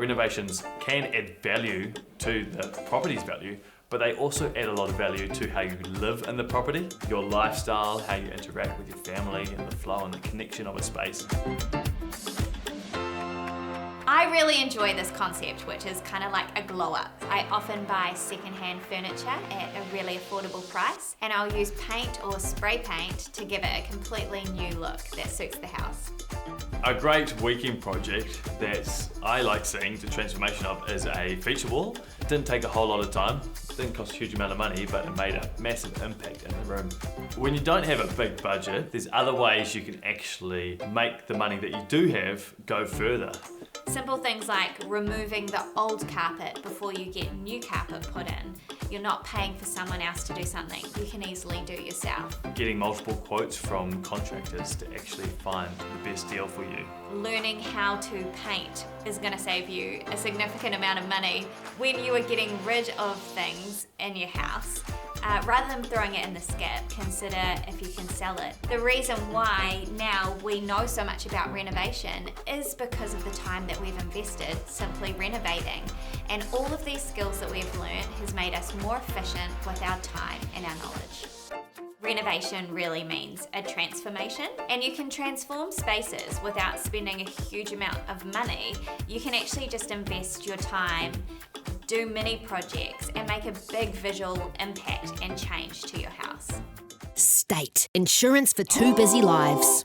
renovations can add value to the property's value, but they also add a lot of value to how you live in the property, your lifestyle, how you interact with your family, and the flow and the connection of a space. I really enjoy this concept, which is kind of like a glow up. I often buy secondhand furniture at a really affordable price, and I'll use paint or spray paint to give it a completely new look that suits the house. A great weekend project that I like seeing the transformation of is a feature wall. It didn't take a whole lot of time, didn't cost a huge amount of money, but it made a massive impact in the room. When you don't have a big budget, there's other ways you can actually make the money that you do have go further. Simple things like removing the old carpet before you get new carpet put in. You're not paying for someone else to do something you can easily do yourself. Getting multiple quotes from contractors to actually find the best deal for you. Learning how to paint is going to save you a significant amount of money when you are getting rid of things in your house. Rather than throwing it in the skip, consider if you can sell it. The reason why now we know so much about renovation is because of the time that we've invested simply renovating. And all of these skills that we've learned has made us more efficient with our time and our knowledge. Renovation really means a transformation, and you can transform spaces without spending a huge amount of money. You can actually just invest your time, do mini projects, and make a big visual impact and change to your house. State Insurance for Two Busy Lives.